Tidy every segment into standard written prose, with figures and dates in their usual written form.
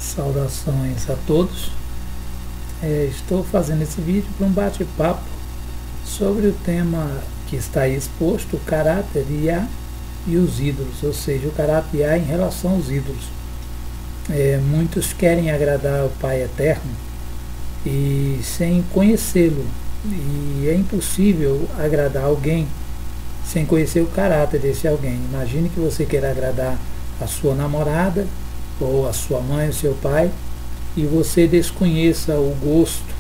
Saudações a todos. Estou fazendo esse vídeo para um bate-papo sobre o tema que está aí exposto, o caráter Yah e os ídolos, ou seja, o caráter Yah em relação aos ídolos. Muitos querem agradar ao Pai Eterno e sem conhecê-lo, e é impossível agradar alguém sem conhecer o caráter desse alguém. Imagine que você queira agradar a sua namorada, ou a sua mãe, o seu pai, e você desconheça o gosto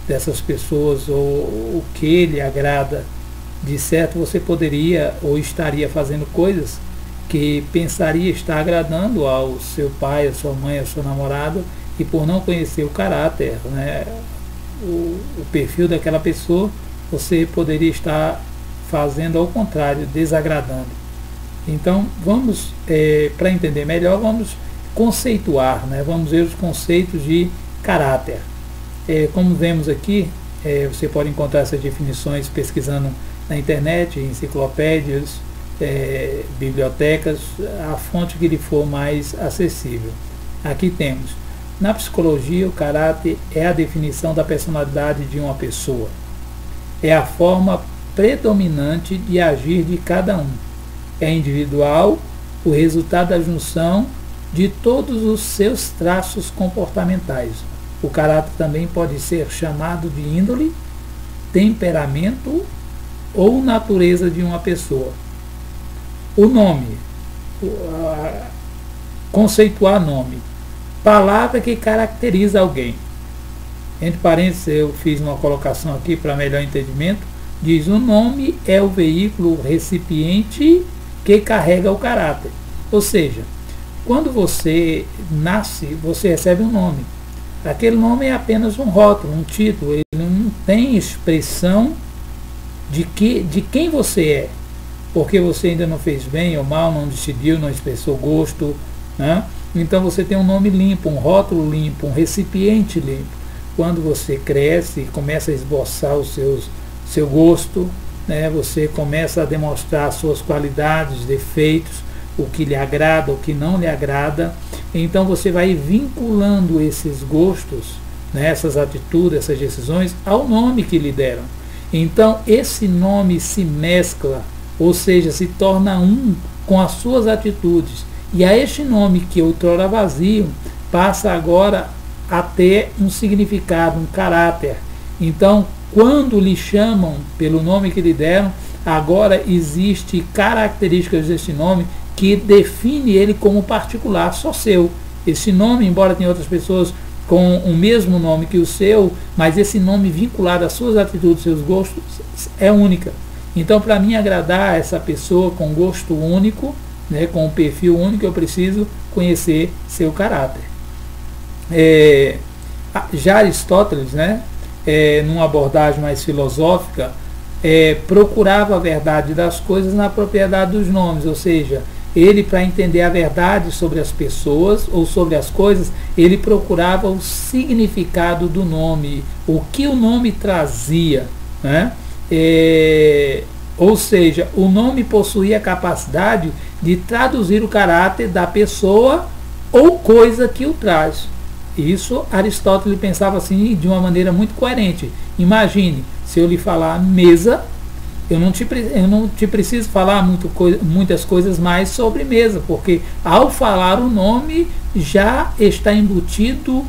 dessas pessoas ou o que lhe agrada. De certo, você poderia ou estaria fazendo coisas que pensaria estar agradando ao seu pai, a sua mãe, a sua namorada, e por não conhecer o caráter, o perfil daquela pessoa, você poderia estar fazendo ao contrário, desagradando. Então, vamos, para entender melhor, vamos conceituar, vamos ver os conceitos de caráter. Como vemos aqui, você pode encontrar essas definições pesquisando na internet, em enciclopédias, bibliotecas, a fonte que lhe for mais acessível. Aqui temos: na psicologia, o caráter é a definição da personalidade de uma pessoa. É a forma predominante de agir de cada um. É individual, o resultado da junção de todos os seus traços comportamentais. O caráter também pode ser chamado de índole, temperamento ou natureza de uma pessoa. O nome, conceituar nome, palavra que caracteriza alguém. Entre parênteses, eu fiz uma colocação aqui para melhor entendimento, diz: o nome é o veículo recipiente que carrega o caráter. Ou seja, quando você nasce, você recebe um nome. Aquele nome é apenas um rótulo, um título. Ele não tem expressão de quem você é. Porque você ainda não fez bem ou mal, não decidiu, não expressou gosto. Então você tem um nome limpo, um rótulo limpo, um recipiente limpo. Quando você cresce e começa a esboçar o seu gosto, você começa a demonstrar suas qualidades, defeitos, o que lhe agrada, o que não lhe agrada. Então você vai vinculando esses gostos, essas atitudes, essas decisões, ao nome que lhe deram. Então esse nome se mescla, ou seja, se torna um com as suas atitudes. E a este nome que outrora vazio, passa agora a ter um significado, um caráter. Então, quando lhe chamam pelo nome que lhe deram, agora existe características desse nome que define ele como particular, só seu. Esse nome, embora tenha outras pessoas com o mesmo nome que o seu, mas esse nome vinculado às suas atitudes, seus gostos, é única. Então, para mim agradar essa pessoa com gosto único, com um perfil único, eu preciso conhecer seu caráter. Já Aristóteles, numa abordagem mais filosófica, procurava a verdade das coisas na propriedade dos nomes, ou seja, ele, para entender a verdade sobre as pessoas ou sobre as coisas, ele procurava o significado do nome, o que o nome trazia, ou seja, o nome possuía a capacidade de traduzir o caráter da pessoa ou coisa que o traz. Isso Aristóteles pensava assim de uma maneira muito coerente. Imagine, se eu lhe falar mesa, eu não te preciso falar muitas coisas mais sobre mesa, porque ao falar o nome já está embutido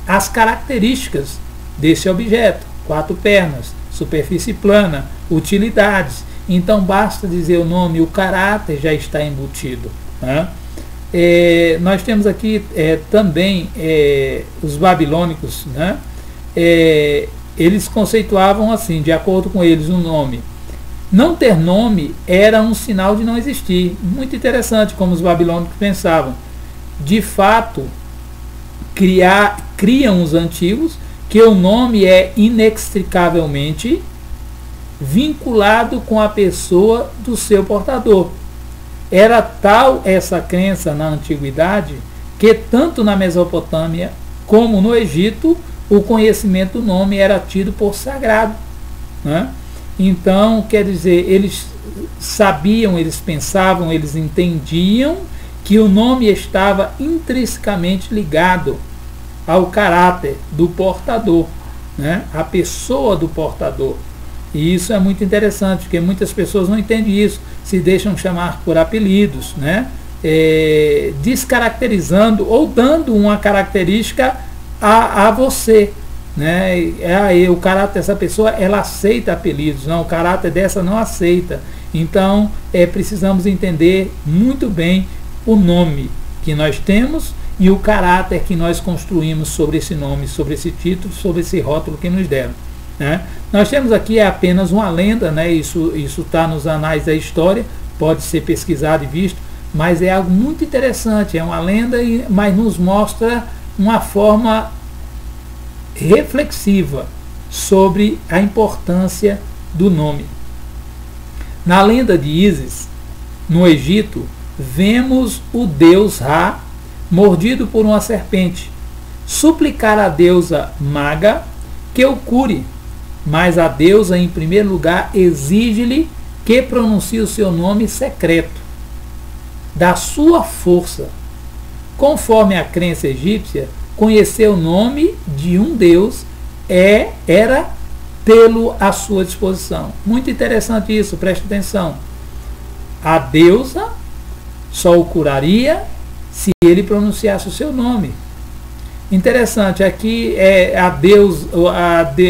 as características desse objeto: 4 pernas, superfície plana, utilidades. Então basta dizer o nome, o caráter já está embutido. Nós temos aqui também os babilônicos, eles conceituavam assim, de acordo com eles, um nome. Não ter nome era um sinal de não existir. Muito interessante como os babilônicos pensavam. De fato, criam os antigos que o nome é inextricavelmente vinculado com a pessoa do seu portador. Era tal essa crença na antiguidade que tanto na Mesopotâmia como no Egito o conhecimento do nome era tido por sagrado. Então, quer dizer, eles sabiam, eles pensavam, eles entendiam que o nome estava intrinsecamente ligado ao caráter do portador, né? A pessoa do portador. E isso é muito interessante, porque muitas pessoas não entendem isso, se deixam chamar por apelidos, né? Descaracterizando ou dando uma característica a você, né? O caráter dessa pessoa, ela aceita apelidos, não, o caráter dessa não aceita. Então precisamos entender muito bem o nome que nós temos e o caráter que nós construímos sobre esse nome, sobre esse título, sobre esse rótulo que nos deram, né? Nós temos aqui apenas uma lenda, né? Isso está nos anais da história, pode ser pesquisado e visto, mas é algo muito interessante, é uma lenda, mas nos mostra uma forma reflexiva sobre a importância do nome. Na lenda de Ísis, no Egito, vemos o deus Ra mordido por uma serpente, suplicar à deusa Maga que o cure, mas a deusa, em primeiro lugar, exige-lhe que pronuncie o seu nome secreto, da sua força. Conforme a crença egípcia, conhecer o nome de um deus era tê-lo à sua disposição. Muito interessante isso, preste atenção. A deusa só o curaria se ele pronunciasse o seu nome. Interessante, aqui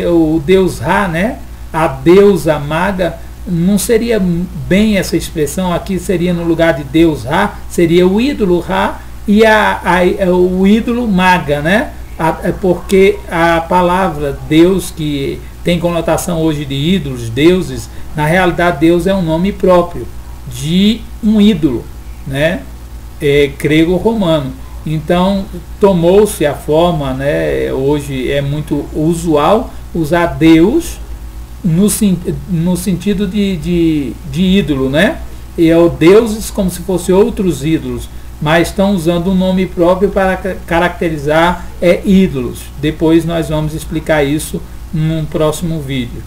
o deus Ra, né? A deusa Maga, não seria bem essa expressão, aqui seria no lugar de deus Ra, seria o ídolo Ra e o ídolo Maga, né? Porque a palavra Deus, que tem conotação hoje de ídolos, deuses, na realidade Deus é um nome próprio de um ídolo, né? Grego-romano. Então tomou-se a forma, né? Hoje é muito usual usar Deus no sentido de ídolo, né? E é o deuses como se fossem outros ídolos, mas estão usando um nome próprio para caracterizar ídolos. Depois nós vamos explicar isso num próximo vídeo.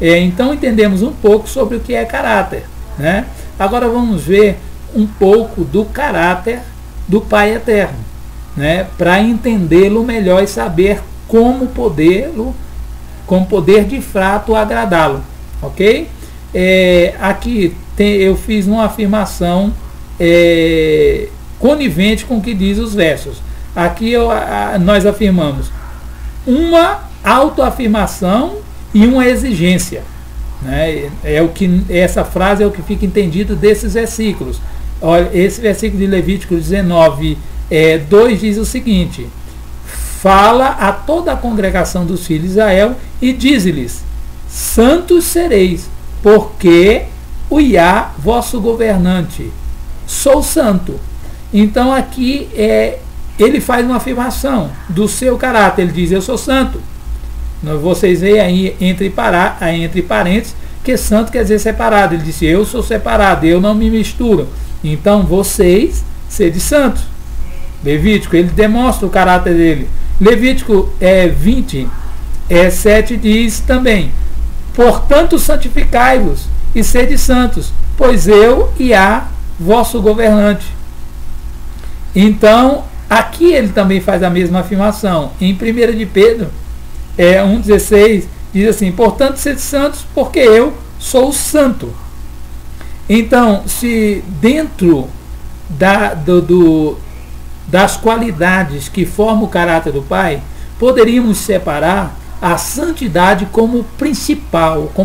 Então entendemos um pouco sobre o que é caráter, né? Agora vamos ver um pouco do caráter do Pai Eterno, né? Para entendê-lo melhor e saber como poder de fato agradá-lo, ok? Aqui eu fiz uma afirmação conivente com o que diz os versos. Aqui nós afirmamos uma autoafirmação e uma exigência, né? Essa frase é o que fica entendido desses versículos. Olha, esse versículo de Levítico 19, 2 diz o seguinte: fala a toda a congregação dos filhos de Israel e diz-lhes: santos sereis, porque o Iá, vosso governante, sou santo. Então aqui ele faz uma afirmação do seu caráter. Ele diz: eu sou santo. Vocês veem aí entre parênteses que santo quer dizer separado. Ele disse: eu sou separado, eu não me misturo. Então vocês sede santos. Levítico, ele demonstra o caráter dele. Levítico 20, 7 diz também: portanto santificai-vos e sede santos, pois eu Iá, vosso governante. Então aqui ele também faz a mesma afirmação. Em 1 de Pedro 1,16 diz assim: portanto sede santos, porque eu sou santo. Então, se dentro das qualidades que formam o caráter do Pai, poderíamos separar a santidade como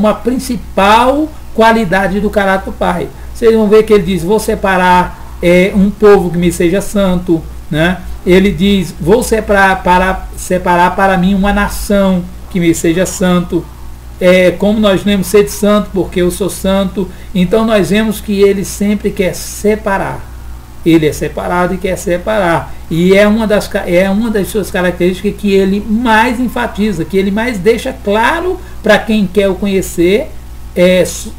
a principal qualidade do caráter do Pai. Vocês vão ver que ele diz: vou separar um povo que me seja santo, né? Ele diz: vou separar para mim uma nação que me seja santo. Como nós lemos, sede santo, porque eu sou santo. Então nós vemos que ele sempre quer separar. Ele é separado e quer separar. E é uma das suas características que ele mais enfatiza, que ele mais deixa claro para quem quer o conhecer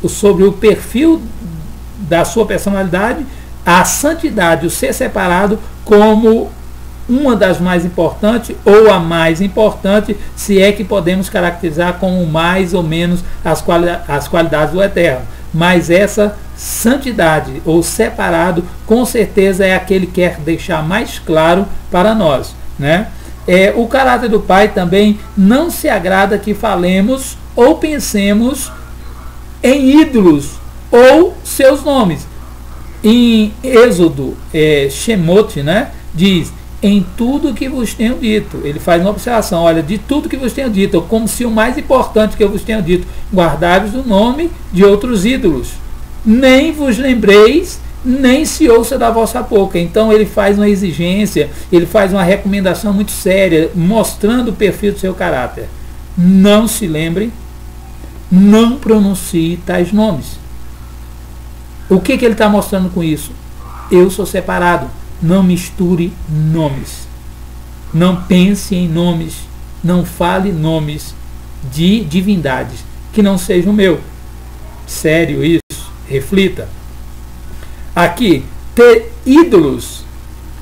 sobre o perfil da sua personalidade, a santidade, o ser separado, como uma das mais importantes, ou a mais importante, se é que podemos caracterizar como mais ou menos as qualidades do Eterno. Mas essa santidade ou separado, com certeza é aquele que quer deixar mais claro para nós, né? O caráter do Pai também não se agrada que falemos ou pensemos em ídolos ou seus nomes. Em Êxodo, Shemot, né, diz: em tudo que vos tenho dito. Ele faz uma observação: olha, de tudo que vos tenho dito, como se o mais importante que eu vos tenho dito, guardai-vos o nome de outros ídolos, nem vos lembreis, nem se ouça da vossa boca. Então ele faz uma exigência, ele faz uma recomendação muito séria, mostrando o perfil do seu caráter. Não se lembre, não pronuncie tais nomes. O que ele está mostrando com isso? Eu sou separado. Não misture nomes. Não pense em nomes. Não fale nomes de divindades que não sejam o meu. Sério isso? Reflita. Aqui, ter ídolos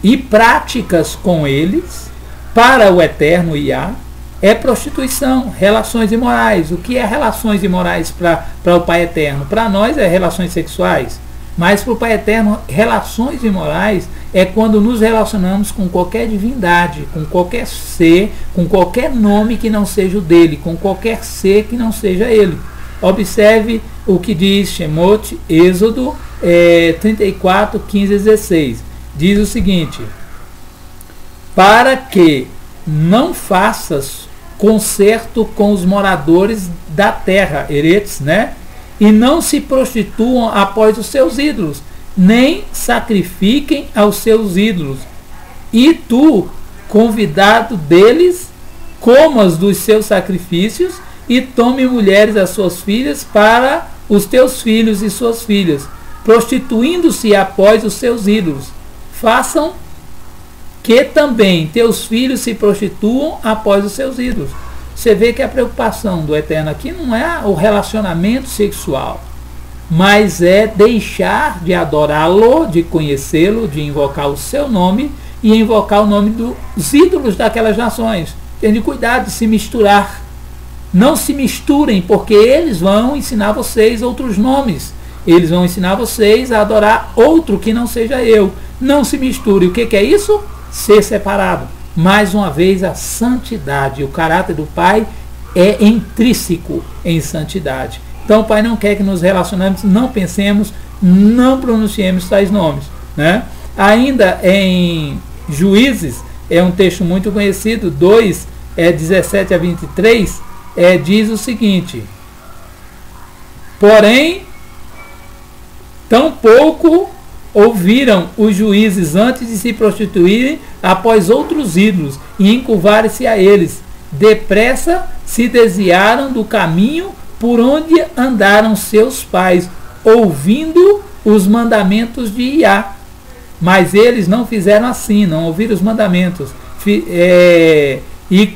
e práticas com eles para o eterno Iá é prostituição, relações imorais. O que é relações imorais para o Pai Eterno? Para nós é relações sexuais. Mas para o Pai Eterno, relações imorais é quando nos relacionamos com qualquer divindade, com qualquer ser, com qualquer nome que não seja o dele, com qualquer ser que não seja ele. Observe o que diz Shemot, Êxodo 34, 15 e 16. Diz o seguinte: para que não faças concerto com os moradores da terra, Eretz, né? E não se prostituam após os seus ídolos, nem sacrifiquem aos seus ídolos. E tu, convidado deles, comas dos seus sacrifícios e tome mulheres as suas filhas para os teus filhos e suas filhas, prostituindo-se após os seus ídolos. Façam que também teus filhos se prostituam após os seus ídolos. Você vê que a preocupação do Eterno aqui não é o relacionamento sexual, mas é deixar de adorá-lo, de conhecê-lo, de invocar o seu nome e invocar o nome dos ídolos daquelas nações. Tenha cuidado de se misturar. Não se misturem, porque eles vão ensinar vocês outros nomes. Eles vão ensinar vocês a adorar outro que não seja eu. Não se misture. O que é isso? Ser separado. Mais uma vez, a santidade. O caráter do Pai é intrínseco em santidade. Então o Pai não quer que nos relacionemos, não pensemos, não pronunciemos tais nomes, né? Ainda em Juízes, é um texto muito conhecido, 2, 17 a 23, diz o seguinte: porém, tampouco ouviram os juízes antes de se prostituírem após outros ídolos e encurvarem-se a eles. Depressa se desviaram do caminho por onde andaram seus pais, ouvindo os mandamentos de Iá. Mas eles não fizeram assim, não ouviram os mandamentos. E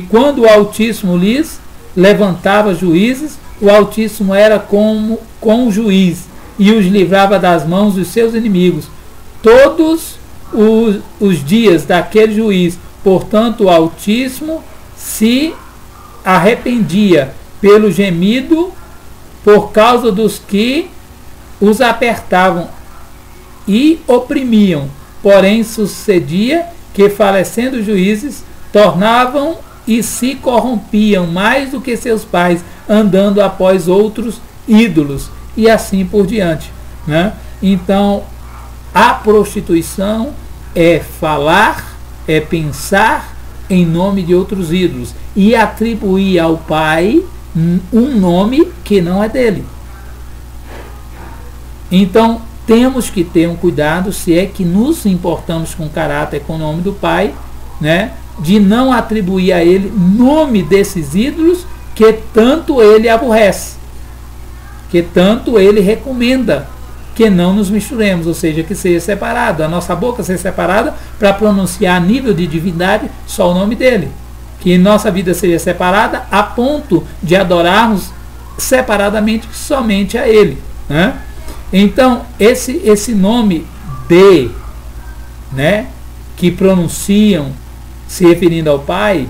quando o Altíssimo lhes levantava juízes, o Altíssimo era com o juiz e os livrava das mãos dos seus inimigos todos os dias daquele juiz. Portanto, o Altíssimo se arrependia pelo gemido por causa dos que os apertavam e oprimiam. Porém, sucedia que, falecendo os juízes, tornavam e se corrompiam mais do que seus pais, andando após outros ídolos, e assim por diante, né? Então, a prostituição é falar, é pensar em nome de outros ídolos e atribuir ao Pai um nome que não é dele. Então, temos que ter um cuidado, se é que nos importamos com o caráter, com o nome do Pai, né? De não atribuir a ele nome desses ídolos que tanto ele aborrece, que tanto ele recomenda que não nos misturemos, ou seja, que seja separado, a nossa boca seja separada para pronunciar a nível de divindade só o nome dele, que nossa vida seja separada a ponto de adorarmos separadamente somente a ele, né? Então esse nome de, né, que pronunciam se referindo ao Pai,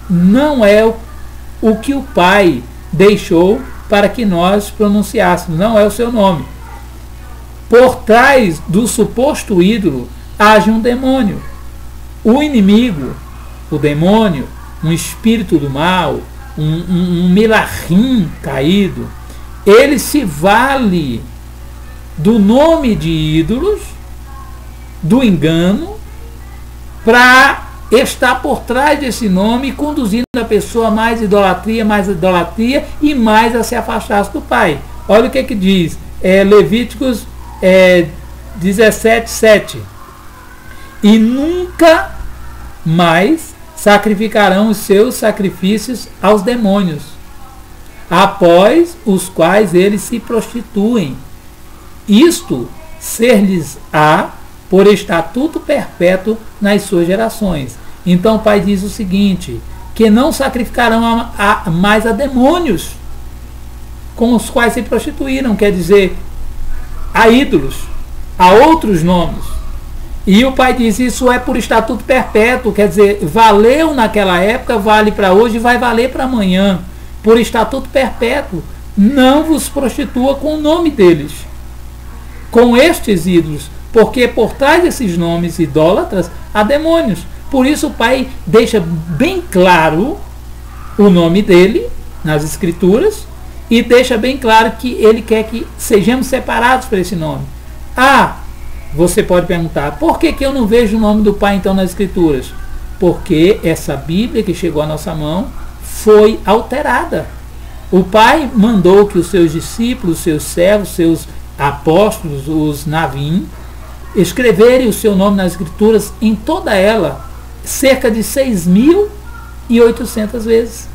não é o que o Pai deixou para que nós pronunciássemos. Não é o seu nome. Por trás do suposto ídolo age um demônio. O inimigo, o demônio, um espírito do mal, um milahim caído, ele se vale do nome de ídolos, do engano, para estar por trás desse nome, conduzindo a pessoa a mais idolatria e mais a se afastar do Pai. Olha o que diz Levíticos 17:7. E nunca mais sacrificarão os seus sacrifícios aos demônios, após os quais eles se prostituem. Isto ser-lhes-á por estatuto perpétuo nas suas gerações. Então o Pai diz o seguinte, que não sacrificarão mais a demônios com os quais se prostituíram, quer dizer, a ídolos, a outros nomes. E o Pai diz, isso é por estatuto perpétuo, quer dizer, valeu naquela época, vale para hoje e vai valer para amanhã. Por estatuto perpétuo, não vos prostitua com o nome deles, com estes ídolos, porque por trás desses nomes idólatras há demônios. Por isso o Pai deixa bem claro o nome dele nas Escrituras e deixa bem claro que ele quer que sejamos separados por esse nome. Você pode perguntar, por que eu não vejo o nome do Pai então nas Escrituras? Porque essa Bíblia que chegou à nossa mão foi alterada. O Pai mandou que os seus discípulos, seus servos, seus apóstolos, os Navim, escreverem o seu nome nas Escrituras, em toda ela, cerca de 6.800 vezes.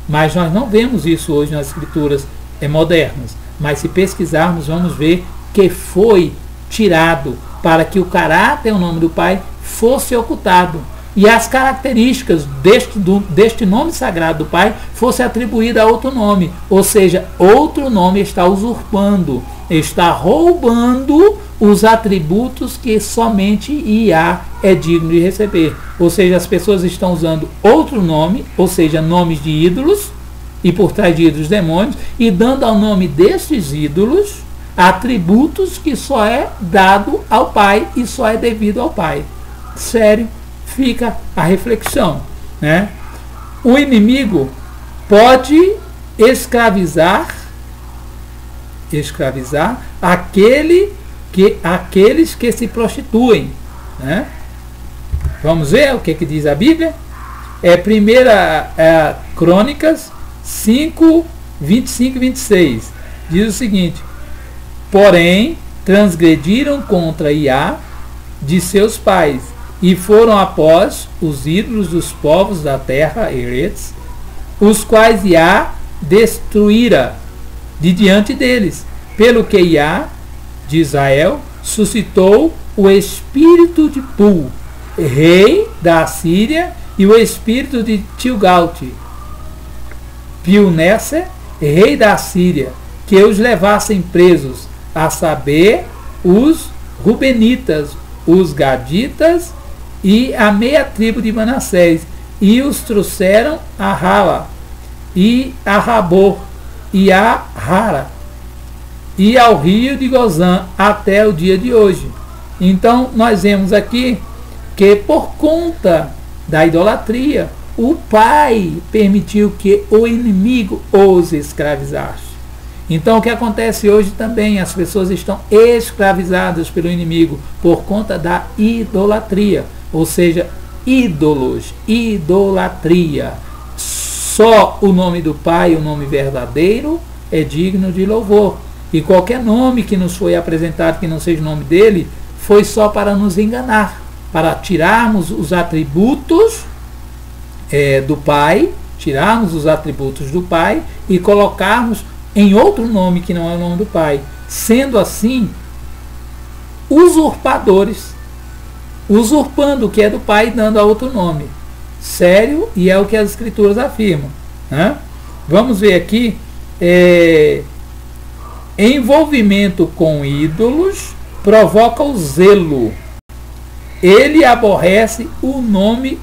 Mas nós não vemos isso hoje nas Escrituras modernas. Mas se pesquisarmos, vamos ver que foi tirado para que o caráter, o nome do Pai, fosse ocultado. E as características deste nome sagrado do Pai fosse atribuída a outro nome. Ou seja, outro nome está usurpando, está roubando os atributos que somente Iá é digno de receber. Ou seja, as pessoas estão usando outro nome, ou seja, nomes de ídolos, e por trás de ídolos demônios, e dando ao nome destes ídolos atributos que só é dado ao Pai e só é devido ao Pai. Sério, fica a reflexão, né? O inimigo pode escravizar aqueles que se prostituem, né? Vamos ver o que diz a Bíblia? 1 Crônicas 5, 25 e 26. Diz o seguinte: porém, transgrediram contra Iá de seus pais, e foram após os ídolos dos povos da terra, Eretz, os quais Iá destruíra de diante deles, pelo que Iá de Israel suscitou o espírito de Pul, rei da Assíria, e o espírito de Tilgalte, Pilneser, rei da Assíria, que os levassem presos, a saber, os Rubenitas, os Gaditas e a meia tribo de Manassés, e os trouxeram a Rala, e a Rabor, e a Rara, e ao rio de Gozã, até o dia de hoje. Então, nós vemos aqui que por conta da idolatria, o Pai permitiu que o inimigo os escravizasse. Então o que acontece hoje também, as pessoas estão escravizadas pelo inimigo por conta da idolatria, ou seja, ídolos, idolatria. Só o nome do Pai, o nome verdadeiro, é digno de louvor. E qualquer nome que nos foi apresentado que não seja o nome dele, foi só para nos enganar, para tirarmos os atributos do Pai, tirarmos os atributos do Pai e colocarmos em outro nome que não é o nome do Pai. Sendo assim, usurpadores, usurpando o que é do Pai e dando a outro nome. Sério, e é o que as Escrituras afirmam, né? Vamos ver aqui, envolvimento com ídolos provoca o zelo. Ele aborrece o nome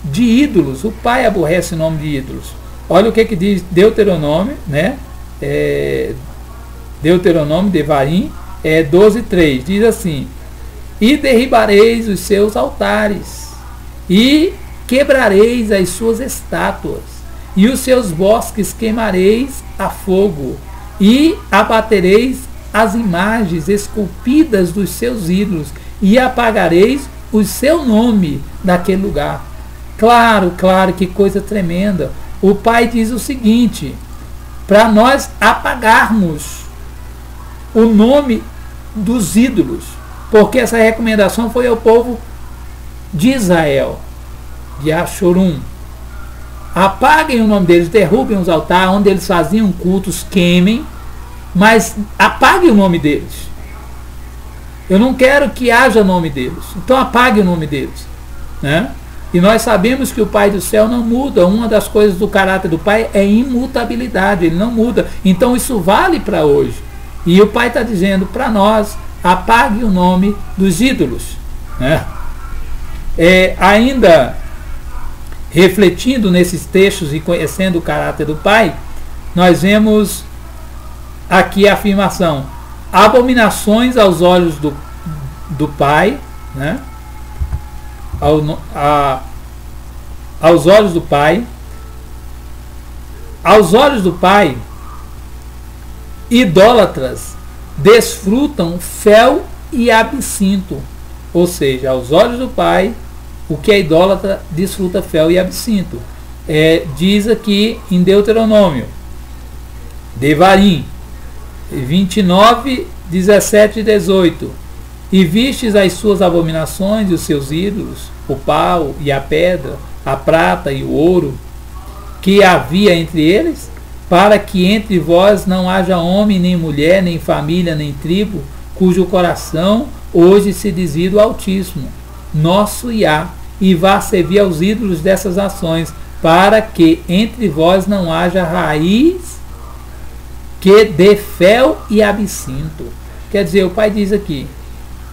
de ídolos. O Pai aborrece o nome de ídolos. Olha o que diz Deuteronômio, né? Deuteronômio, Devarim, 12:3, diz assim: e derribareis os seus altares, e quebrareis as suas estátuas, e os seus bosques queimareis a fogo, e abatereis as imagens esculpidas dos seus ídolos, e apagareis o seu nome daquele lugar. Claro, que coisa tremenda. O Pai diz o seguinte, para nós apagarmos o nome dos ídolos, porque essa recomendação foi ao povo de Israel, de Ashurum. Apaguem o nome deles, derrubem os altares onde eles faziam cultos, queimem, mas apaguem o nome deles. Eu não quero que haja nome deles, então apague o nome deles, né? E nós sabemos que o Pai do céu não muda. Uma das coisas do caráter do Pai é imutabilidade, ele não muda. Então isso vale para hoje. E o Pai está dizendo para nós, apague o nome dos ídolos, né? Ainda refletindo nesses textos e conhecendo o caráter do Pai, nós vemos aqui a afirmação: abominações aos olhos do Pai, né? Aos olhos do Pai, idólatras desfrutam fel e absinto. Ou seja, aos olhos do Pai, o que é idólatra desfruta fel e absinto. Diz aqui em Deuteronômio, Devarim 29, 17 e 18: e vistes as suas abominações e os seus ídolos, o pau e a pedra, a prata e o ouro, que havia entre eles, para que entre vós não haja homem, nem mulher, nem família, nem tribo, cujo coração hoje se desvia do Altíssimo, nosso Iá, e vá servir aos ídolos dessas ações, para que entre vós não haja raiz que dê fel e absinto. Quer dizer, o Pai diz aqui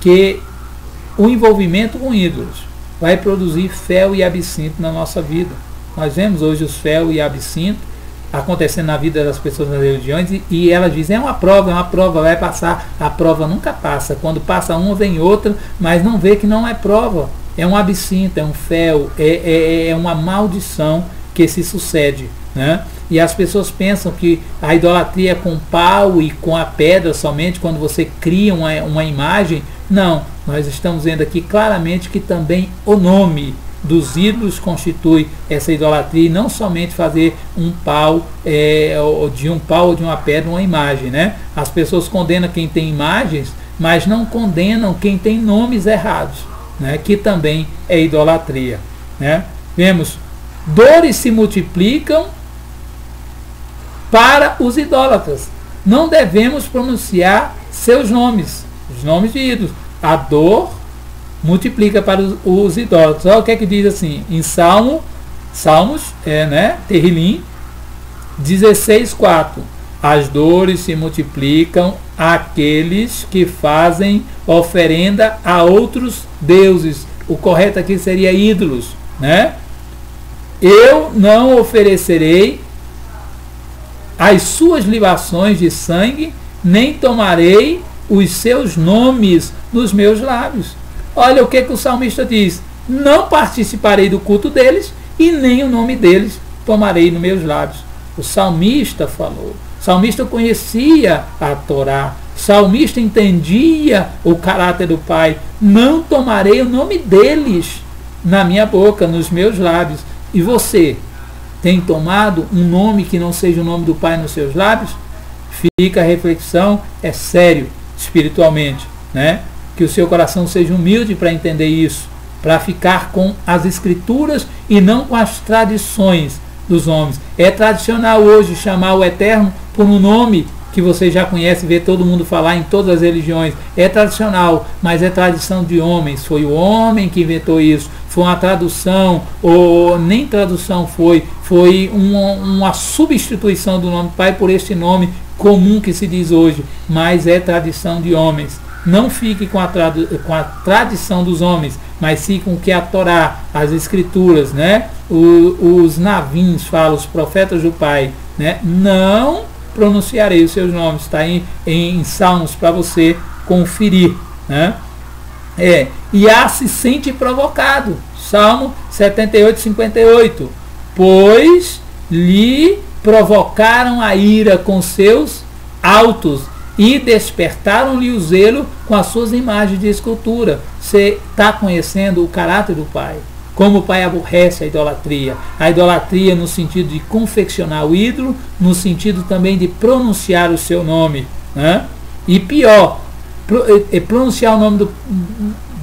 que o envolvimento com ídolos vai produzir fel e absinto na nossa vida. Nós vemos hoje os fel e absinto acontecendo na vida das pessoas nas religiões, e elas dizem, é uma prova, vai passar. A prova nunca passa. Quando passa uma, vem outra, mas não vê que não é prova. É um absinto, é um fel, é uma maldição que se sucede, né? E as pessoas pensam que a idolatria é com o pau e com a pedra somente, quando você cria uma imagem. Não, nós estamos vendo aqui claramente que também o nome dos ídolos constitui essa idolatria, e não somente fazer um pau, de um pau ou de uma pedra, uma imagem, né? As pessoas condenam quem tem imagens, mas não condenam quem tem nomes errados, né? Que também é idolatria, né? Vemos, dores se multiplicam para os idólatras. Não devemos pronunciar seus nomes, os nomes de ídolos. A dor multiplica para os idólatras. Olha o que é que diz assim, em Salmos, Terrilim 16:4. As dores se multiplicam àqueles que fazem oferenda a outros deuses. O correto aqui seria ídolos, né? Eu não oferecerei as suas libações de sangue, nem tomarei os seus nomes nos meus lábios. Olha o que o salmista diz: não participarei do culto deles, e nem o nome deles tomarei nos meus lábios. O salmista falou. O salmista conhecia a Torá. O salmista entendia o caráter do Pai. Não tomarei o nome deles na minha boca, nos meus lábios. E você tem tomado um nome que não seja o nome do Pai nos seus lábios? Fica a reflexão, é sério espiritualmente, né? Que o seu coração seja humilde para entender isso, para ficar com as Escrituras e não com as tradições dos homens. É tradicional hoje chamar o Eterno por um nome que você já conhece, vê todo mundo falar em todas as religiões. É tradicional, mas é tradição de homens. Foi o homem que inventou isso. Foi uma tradução, ou nem tradução foi uma substituição do nome Pai por este nome comum que se diz hoje, mas é tradição de homens. Não fique com a tradição dos homens, mas sim com o que a Torá, as Escrituras, né? Os navins falam, os profetas do Pai, né? Não pronunciarei os seus nomes. Está em Salmos para você conferir, né? E se sente provocado. Salmo 78, 58. Pois lhe provocaram a ira com seus altos e despertaram-lhe o zelo com as suas imagens de escultura. Você está conhecendo o caráter do Pai. Como o Pai aborrece a idolatria. A idolatria no sentido de confeccionar o ídolo, no sentido também de pronunciar o seu nome, né? E pior, pronunciar o nome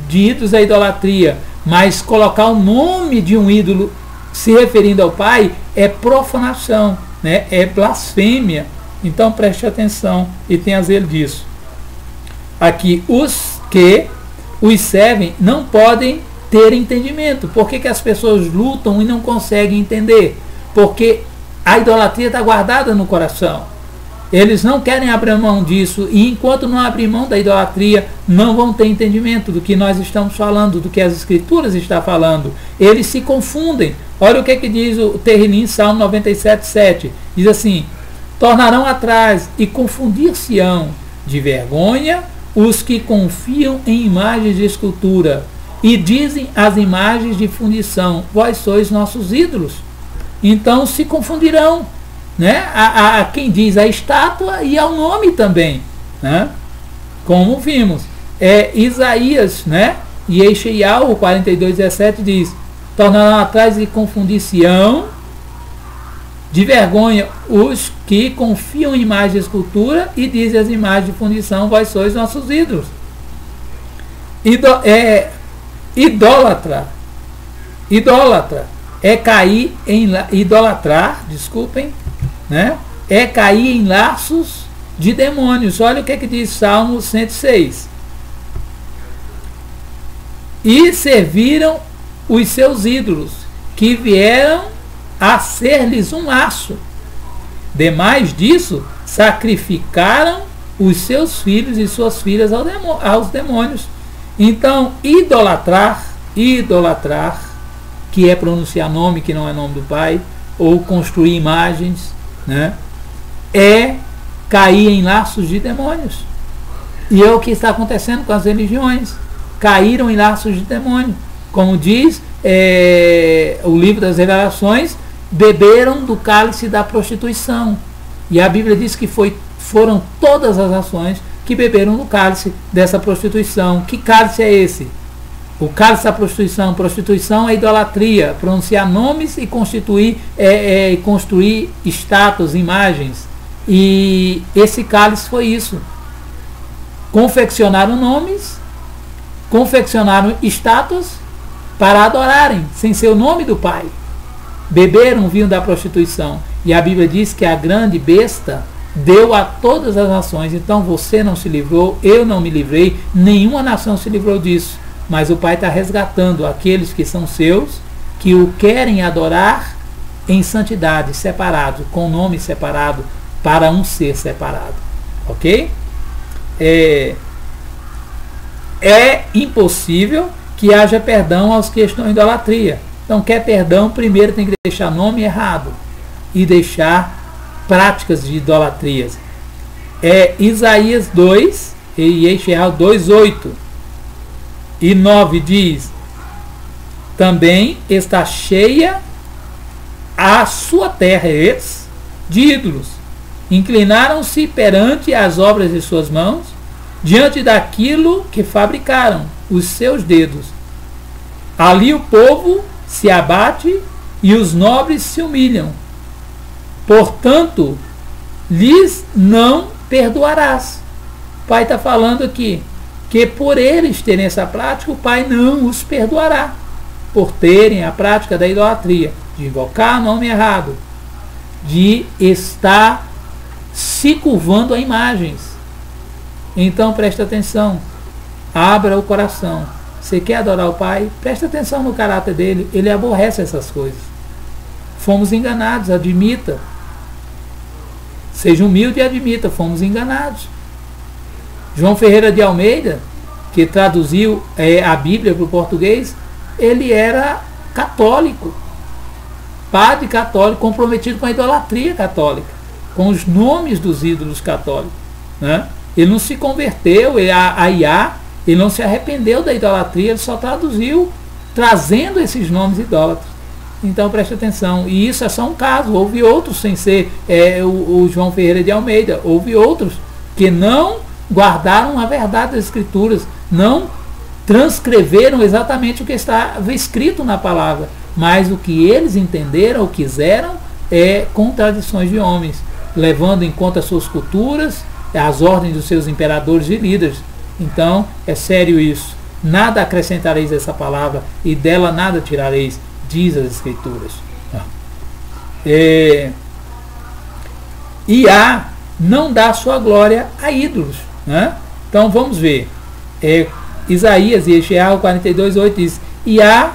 de ídolos é idolatria, mas colocar o nome de um ídolo se referindo ao Pai é profanação, né? É blasfêmia. Então preste atenção e tenha zelo disso. Aqui, os que os servem não podem ter entendimento. Por que as pessoas lutam e não conseguem entender? Porque a idolatria está guardada no coração. Eles não querem abrir mão disso, e enquanto não abrir mão da idolatria, não vão ter entendimento do que nós estamos falando, do que as Escrituras estão falando. Eles se confundem. Olha o que diz o Terrilim, Salmo 97:7. Diz assim: tornarão atrás e confundir-se-ão de vergonha os que confiam em imagens de escultura e dizem as imagens de fundição: vós sois nossos ídolos. Então se confundirão, né? A quem diz a estátua e ao nome também, né? Como vimos, Isaías, né? E Yeshayahu 42:17 diz: tornarão atrás e confundir-se-ão de vergonha os que confiam em imagens de escultura e dizem as imagens de fundição: vós sois nossos ídolos. Idólatra é cair em idolatrar, desculpem, né? É cair em laços de demônios. Olha o que diz Salmo 106. E serviram os seus ídolos, que vieram a ser-lhes um laço. Demais disso, sacrificaram os seus filhos e suas filhas aos demônios. Então, idolatrar, que é pronunciar nome que não é nome do Pai, ou construir imagens, né, é cair em laços de demônios. E é o que está acontecendo com as religiões. Caíram em laços de demônio. Como diz o livro das Revelações, beberam do cálice da prostituição. E a Bíblia diz que foram todas as nações que beberam do cálice dessa prostituição. Que cálice é esse? O cálice da prostituição. Prostituição é idolatria, pronunciar nomes e construir estátuas, imagens. E esse cálice foi isso. Confeccionaram nomes, confeccionaram estátuas para adorarem, sem ser o nome do Pai. Beberam o vinho da prostituição. E a Bíblia diz que a grande besta deu a todas as nações. Então você não se livrou, eu não me livrei, nenhuma nação se livrou disso. Mas o Pai está resgatando aqueles que são seus, que o querem adorar em santidade, separado, com nome separado, para um ser separado. Ok? É impossível que haja perdão aos que estão em idolatria. Então, quer perdão, primeiro tem que deixar nome errado e deixar práticas de idolatrias. Isaías 2 e Yeshayahu 2:8 e 9 diz: também está cheia a sua terra de ídolos. Inclinaram-se perante as obras de suas mãos, diante daquilo que fabricaram os seus dedos. Ali o povo se abate e os nobres se humilham. Portanto, lhes não perdoarás. O Pai está falando aqui que por eles terem essa prática, o Pai não os perdoará. Por terem a prática da idolatria, de invocar nome errado, de estar se curvando a imagens. Então preste atenção, abra o coração. Você quer adorar o Pai? Preste atenção no caráter dele. Ele aborrece essas coisas. Fomos enganados, admita. Seja humilde e admita, fomos enganados. João Ferreira de Almeida, que traduziu a Bíblia para o português, ele era católico, padre católico, comprometido com a idolatria católica. com os nomes dos ídolos católicos, né? Ele não se converteu a Iá, ele não se arrependeu da idolatria, ele só traduziu, trazendo esses nomes idólatras. Então preste atenção, e isso é só um caso, houve outros sem ser o João Ferreira de Almeida, houve outros que não guardaram a verdade das Escrituras, não transcreveram exatamente o que estava escrito na palavra, mas o que eles entenderam ou quiseram com tradições de homens, levando em conta as suas culturas, as ordens dos seus imperadores e líderes. Então é sério isso. Nada acrescentareis a essa palavra e dela nada tirareis, diz as Escrituras. Iá não dá sua glória a ídolos, né? Então vamos ver. Isaías, Yeshayahu 42:8 diz: Iá,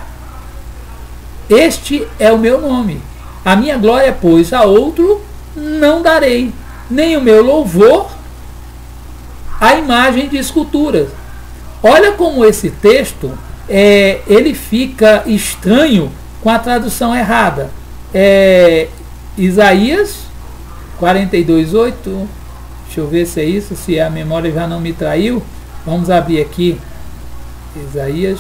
este é o meu nome. A minha glória, pois, a outro não darei, nem o meu louvor à imagem de esculturas. Olha como esse texto ele fica estranho com a tradução errada. Isaías 42:8, deixa eu ver se é isso, se a memória já não me traiu. Vamos abrir aqui Isaías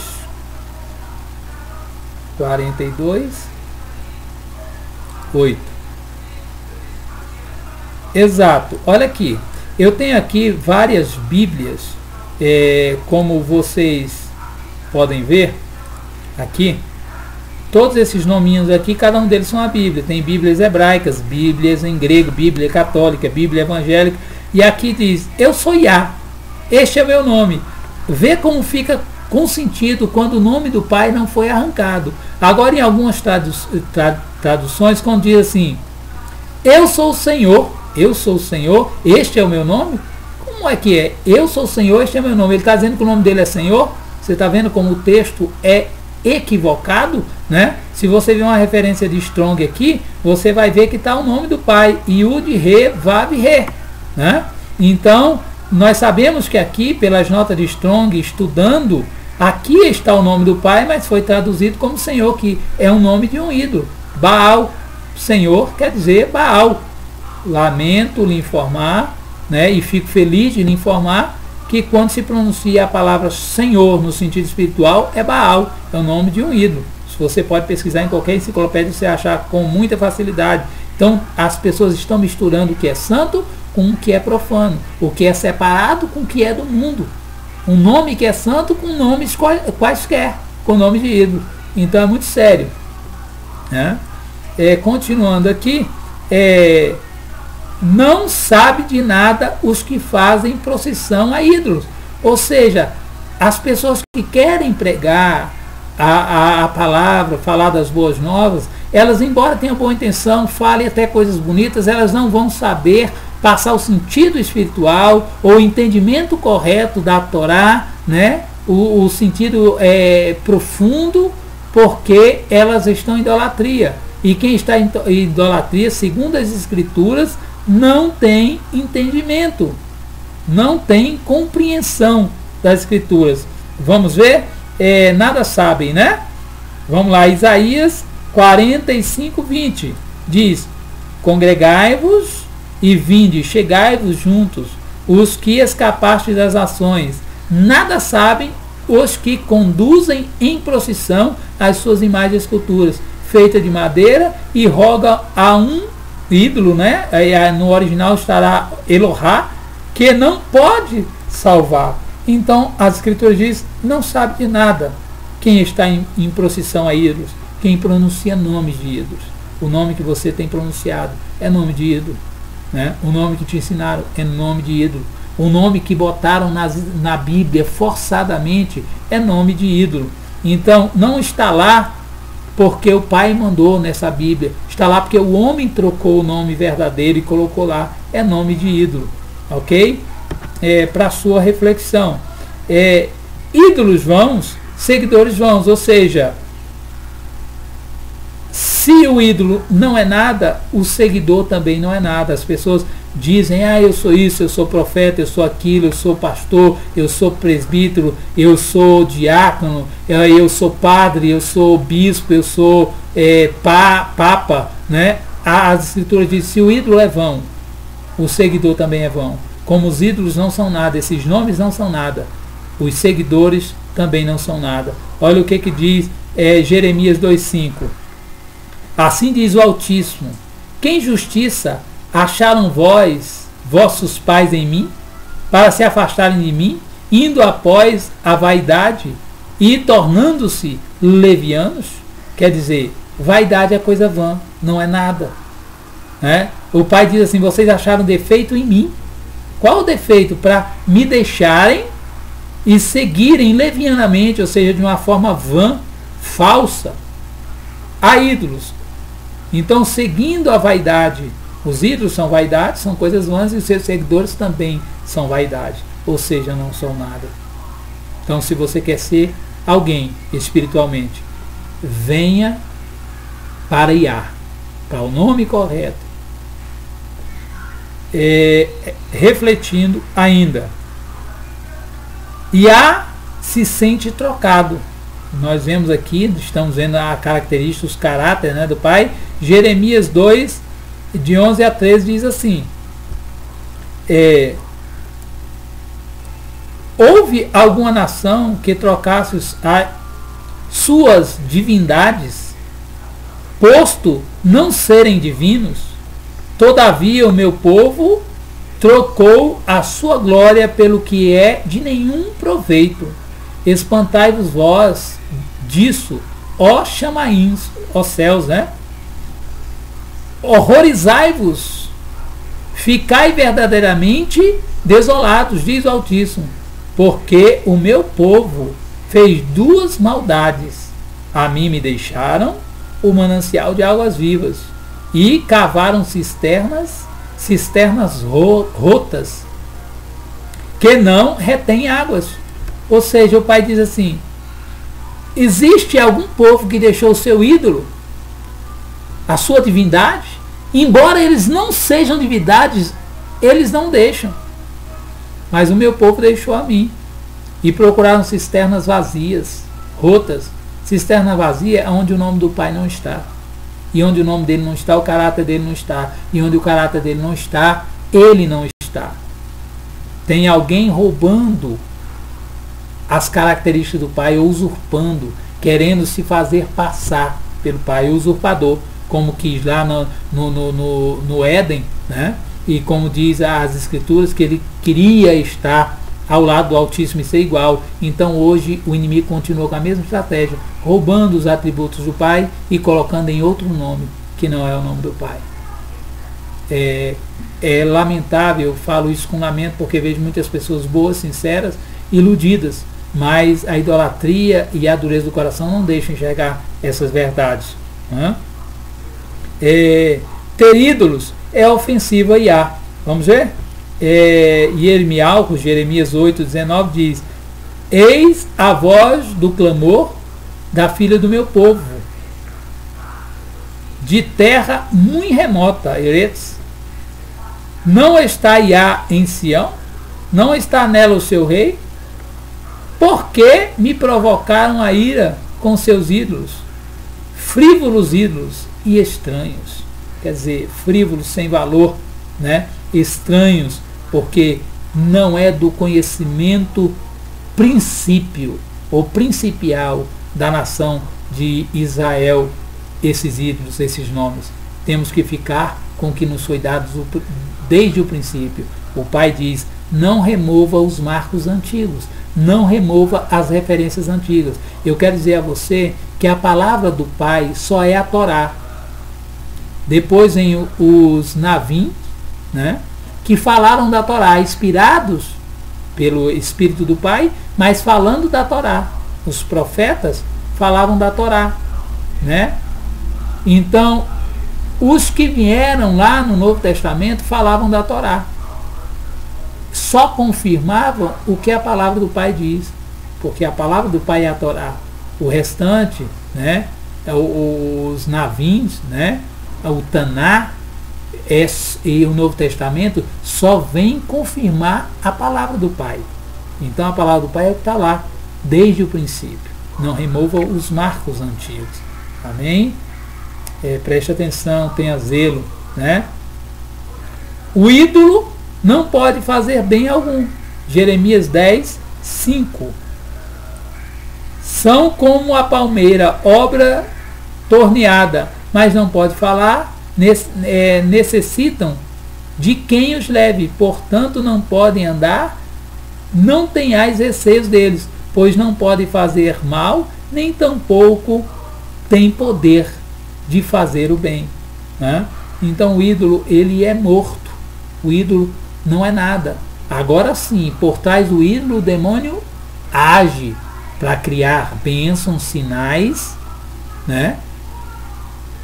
42:8. Exato, olha aqui, eu tenho aqui várias Bíblias, como vocês podem ver aqui, todos esses nominhos aqui, cada um deles são a Bíblia. Tem Bíblias hebraicas, Bíblias em grego, Bíblia católica, Bíblia evangélica, e aqui diz: eu sou Iá, este é o meu nome. Vê como fica com sentido quando o nome do Pai não foi arrancado. Agora, em algumas traduções, quando diz assim: eu sou o Senhor, este é o meu nome. Como é que é? Eu sou o Senhor, este é o meu nome. Ele está dizendo que o nome dele é Senhor. Você está vendo como o texto é equivocado, né? Se você ver uma referência de Strong aqui, você vai ver que está o nome do Pai, Yud, Re, Vav, Re, né? Então nós sabemos que aqui, pelas notas de Strong, estudando, aqui está o nome do Pai, mas foi traduzido como Senhor, que é um nome de um ídolo. Baal, Senhor quer dizer Baal. Lamento lhe informar, né, e fico feliz de lhe informar que quando se pronuncia a palavra Senhor no sentido espiritual, é Baal, é o nome de um ídolo. Você pode pesquisar em qualquer enciclopédia e você achar com muita facilidade. Então as pessoas estão misturando o que é santo com o que é profano, o que é separado com o que é do mundo. Um nome que é santo com nomes quaisquer, com nome de ídolo. Então é muito sério, né? Continuando aqui, não sabe de nada os que fazem procissão a ídolos. Ou seja, as pessoas que querem pregar a palavra, falar das boas novas, elas, embora tenham boa intenção, falem até coisas bonitas, elas não vão saber passar o sentido espiritual ou o entendimento correto da Torá, né? O sentido profundo, porque elas estão em idolatria. E quem está em idolatria, segundo as Escrituras, não tem entendimento, não tem compreensão das Escrituras. Vamos ver? Nada sabem, né? Vamos lá, Isaías 45:20 diz: congregai-vos e vinde, chegai-vos juntos, os que escapastes das ações. Nada sabem os que conduzem em procissão as suas imagens e esculturas, feitas de madeira, e roga a um ídolo, né? No original estará Elohá, que não pode salvar. Então as Escrituras dizem: não sabe de nada quem está em procissão a ídolos, quem pronuncia nomes de ídolos. O nome que você tem pronunciado é nome de ídolo, né? O nome que te ensinaram é nome de ídolo. O nome que botaram na Bíblia forçadamente é nome de ídolo. Então não está lá porque o Pai mandou nessa Bíblia, está lá porque o homem trocou o nome verdadeiro e colocou lá, é nome de ídolo, ok? Para sua reflexão. Ídolos vãos, seguidores vãos, ou seja, se o ídolo não é nada, o seguidor também não é nada. As pessoas dizem: eu sou isso, eu sou profeta, eu sou aquilo, eu sou pastor, eu sou presbítero, eu sou diácono, eu sou padre, eu sou bispo, eu sou papa, né? As Escrituras dizem: se o ídolo é vão, o seguidor também é vão. Como os ídolos não são nada, esses nomes não são nada, os seguidores também não são nada. Olha o que diz Jeremias 2,5. Assim diz o Altíssimo: que injustiça acharam vossos pais em mim, para se afastarem de mim, indo após a vaidade e tornando-se levianos? Quer dizer, vaidade é coisa vã, não é nada. O pai diz assim: vocês acharam defeito em mim. Qual o defeito? Para me deixarem e seguirem levianamente, ou seja, de uma forma vã, falsa, a ídolos. Então, seguindo a vaidade, os ídolos são vaidade, são coisas vãs, e os seus seguidores também são vaidade, ou seja, não são nada. Então, se você quer ser alguém espiritualmente, venha para Iá, para o nome correto, refletindo ainda. Iá se sente trocado. Nós vemos aqui, estamos vendo a característica, os caráteres, do pai. Jeremias 2, de 11 a 13, diz assim: houve alguma nação que trocasse suas divindades, posto não serem divinos? Todavia o meu povo trocou a sua glória pelo que é de nenhum proveito. Espantai-vos vós disso, ó chamaíns, ó céus, Horrorizai-vos, ficai verdadeiramente desolados, diz o Altíssimo, porque o meu povo fez duas maldades. A mim me deixaram o manancial de águas vivas, e cavaram cisternas rotas, que não retêm águas. Ou seja, o pai diz assim: existe algum povo que deixou o seu ídolo, a sua divindade, embora eles não sejam divindades, eles não deixam. Mas o meu povo deixou a mim, e procuraram cisternas vazias, rotas. Cisterna vazia é onde o nome do pai não está. E onde o nome dele não está, o caráter dele não está. E onde o caráter dele não está, ele não está. Tem alguém roubando as características do pai, ou usurpando, querendo se fazer passar pelo pai, o usurpador, como quis lá no Éden, e como diz as escrituras, que ele queria estar ao lado do Altíssimo e ser igual. Então hoje o inimigo continua com a mesma estratégia, roubando os atributos do pai e colocando em outro nome, que não é o nome do pai. É lamentável, eu falo isso com lamento, porque vejo muitas pessoas boas, sinceras, iludidas, mas a idolatria e a dureza do coração não deixam enxergar essas verdades. Ter ídolos é ofensivo a Iá. Vamos ver? Jeremias 8:19 diz: eis a voz do clamor da filha do meu povo, de terra muito remota, Eretz. Não está Iá em Sião? Não está nela o seu rei? Por que me provocaram a ira com seus ídolos? Frívolos ídolos e estranhos. Quer dizer, frívolos, sem valor, estranhos, porque não é do conhecimento princípio ou principial da nação de Israel esses ídolos, esses nomes. Temos que ficar com o que nos foi dado desde o princípio. O pai diz: não remova os marcos antigos, não remova as referências antigas. Eu quero dizer a você que a palavra do pai só é a Torá. Depois vem os Navim, que falaram da Torá, inspirados pelo Espírito do Pai, mas falando da Torá. Os profetas falavam da Torá. Então, os que vieram lá no Novo Testamento falavam da Torá. Só confirmavam o que a palavra do Pai diz, porque a palavra do Pai é a Torá. O restante, os Navins, o Taná, e o Novo Testamento só vem confirmar a palavra do Pai. Então a palavra do Pai é o que está lá desde o princípio. Não remova os marcos antigos. Amém? Preste atenção, tenha zelo, O ídolo não pode fazer bem algum. Jeremias 10, 5. São como a palmeira, obra torneada, mas não pode falar, necessitam de quem os leve, portanto não podem andar, não tenhais receios deles, pois não podem fazer mal, nem tampouco têm poder de fazer o bem. Né? Então o ídolo, ele é morto, o ídolo não é nada. Agora sim, por trás do ídolo, o demônio age para criar bênçãos, sinais, né?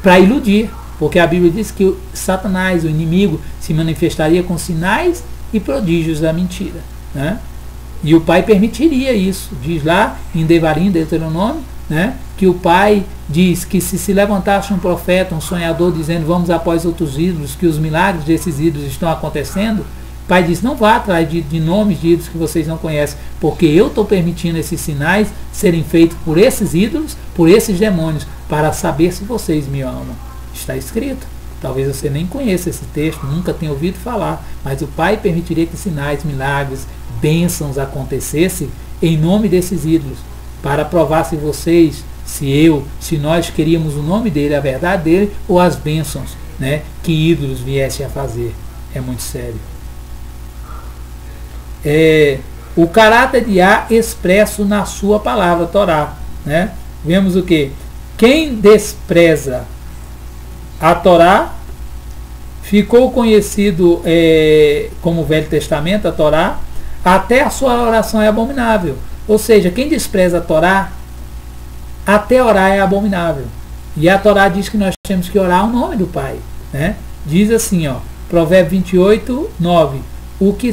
Para iludir, porque a Bíblia diz que Satanás, o inimigo, se manifestaria com sinais e prodígios da mentira, né? E o pai permitiria isso. Diz lá em Devarim, Deuteronômio, né, que o pai diz que se levantasse um profeta, um sonhador, dizendo vamos após outros ídolos, que os milagres desses ídolos estão acontecendo, o pai diz, não vá atrás de nomes de ídolos que vocês não conhecem, porque eu estou permitindo esses sinais serem feitos por esses ídolos, por esses demônios, para saber se vocês me amam. Está escrito. Talvez você nem conheça esse texto, nunca tenha ouvido falar, mas o pai permitiria que sinais, milagres, bênçãos acontecessem em nome desses ídolos, para provar se vocês, se nós queríamos o nome dele, a verdade dele, ou as bênçãos, né, que ídolos viessem a fazer. É muito sério. O caráter de Yah expresso na sua palavra, Torá. Né? Vemos o que? Quem despreza a Torá, ficou conhecido como Velho Testamento, a Torá, até a sua oração é abominável. Ou seja, quem despreza a Torá, até orar é abominável. E a Torá diz que nós temos que orar o nome do Pai. Né? Diz assim, ó, Provérbio 28, 9. O que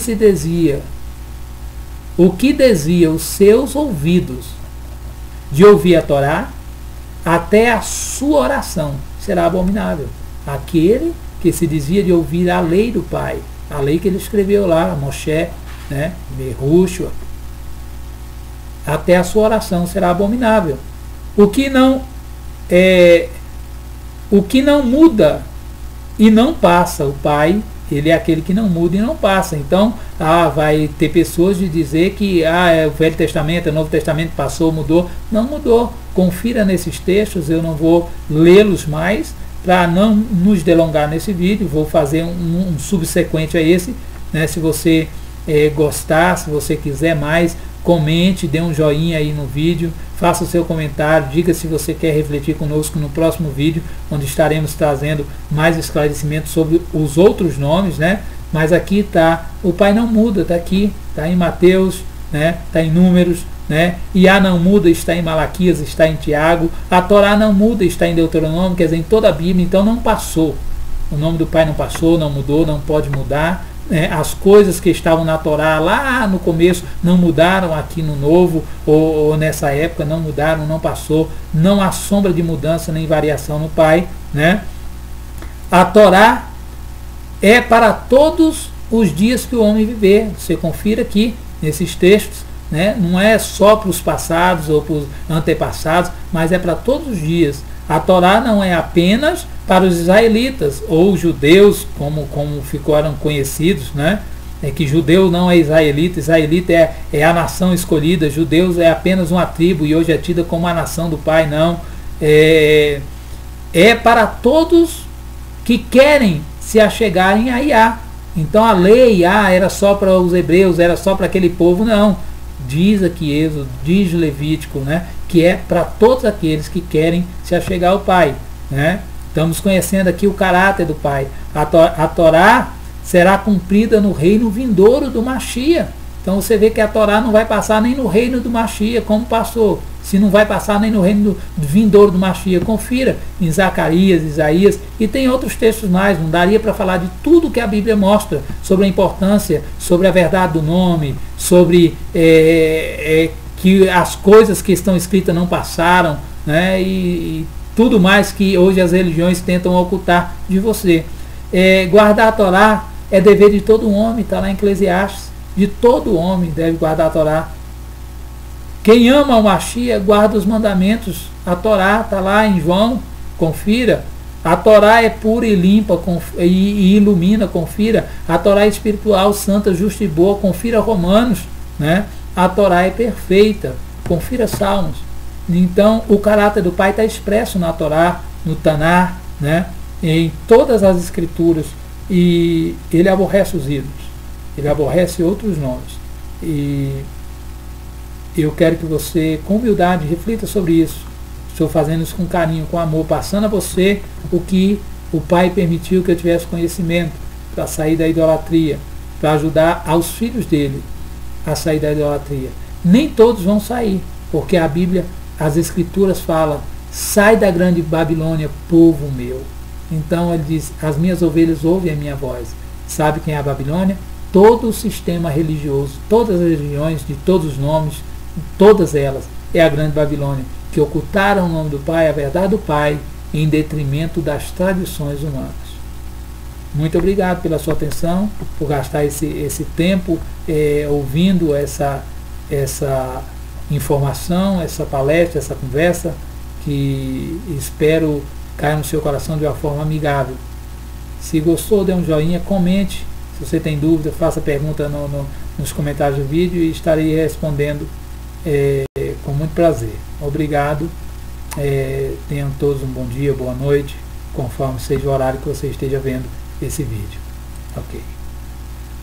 desvia os seus ouvidos de ouvir a Torá, até a sua oração será abominável. Aquele que se desvia de ouvir a lei do Pai, a lei que ele escreveu lá, Moshe, né, Yehoshua, até a sua oração será abominável. O que não muda e não passa, o Pai, ele é aquele que não muda e não passa. Então, vai ter pessoas de dizer que o Velho Testamento, o Novo Testamento passou, mudou. Não mudou. Confira nesses textos, eu não vou lê-los mais, para não nos delongar nesse vídeo. Vou fazer um subsequente a esse. Né? Se você gostar, se você quiser mais, comente, dê um joinha aí no vídeo, faça o seu comentário, diga se você quer refletir conosco no próximo vídeo, onde estaremos trazendo mais esclarecimentos sobre os outros nomes, né? Mas aqui está, o Pai não muda, está aqui, está em Mateus, né? Está em Números, né? Yah não muda, está em Malaquias, está em Tiago, a Torá não muda, está em Deuteronômio, quer dizer, em toda a Bíblia, então não passou. O nome do Pai não passou, não mudou, não pode mudar. As coisas que estavam na Torá lá no começo não mudaram aqui no Novo, ou nessa época não mudaram, não passou, não há sombra de mudança nem variação no Pai. Né? A Torá é para todos os dias que o homem viver. Você confira aqui nesses textos, né? Não é só para os passados ou para os antepassados, mas é para todos os dias. A Torá não é apenas para os israelitas ou judeus, como ficaram conhecidos, né? É que judeu não é israelita, israelita é a nação escolhida, judeus é apenas uma tribo e hoje é tida como a nação do Pai, não. É para todos que querem se achegarem a Yah. Então a lei era só para os hebreus, era só para aquele povo, não. Diz aqui Êxodo, diz Levítico, né? Que é para todos aqueles que querem se achegar ao Pai. Né? Estamos conhecendo aqui o caráter do Pai. A Torá será cumprida no reino vindouro do Mashiach. Então você vê que a Torá não vai passar nem no reino do Mashiach, como passou. Se não vai passar nem no reino do vindouro do Mashiach, confira em Zacarias, Isaías, e tem outros textos mais. Não daria para falar de tudo que a Bíblia mostra sobre a importância, sobre a verdade do nome, sobre que as coisas que estão escritas não passaram, né? E tudo mais que hoje as religiões tentam ocultar de você. Guardar a Torá é dever de todo homem, está lá em Eclesiastes. De todo homem deve guardar a Torá. Quem ama o Mashiach guarda os mandamentos. A Torá está lá em João, confira. A Torá é pura e limpa e ilumina, confira. A Torá é espiritual, santa, justa e boa, confira Romanos, né? A Torá é perfeita, confira Salmos. Então, o caráter do Pai está expresso na Torá, no Tanar, né? Em todas as escrituras. E ele aborrece os ídolos, ele aborrece outros nomes. E eu quero que você, com humildade, reflita sobre isso. Estou fazendo isso com carinho, com amor, passando a você o que o Pai permitiu que eu tivesse conhecimento, para sair da idolatria, para ajudar aos filhos dele a sair da idolatria. Nem todos vão sair, porque a Bíblia, as Escrituras falam: sai da grande Babilônia, povo meu. Então ele diz: as minhas ovelhas ouvem a minha voz. Sabe quem é a Babilônia? Todo o sistema religioso, todas as religiões, de todos os nomes, todas elas, é a grande Babilônia, que ocultaram o nome do Pai, a verdade do Pai, em detrimento das tradições humanas. Muito obrigado pela sua atenção, por gastar esse tempo ouvindo essa informação, essa palestra, essa conversa, que espero caia no seu coração de uma forma amigável. Se gostou, dê um joinha, comente. Se você tem dúvida, faça pergunta nos comentários do vídeo e estarei respondendo com muito prazer. Obrigado. Tenham todos um bom dia, boa noite, conforme seja o horário que você esteja vendo esse vídeo. Ok.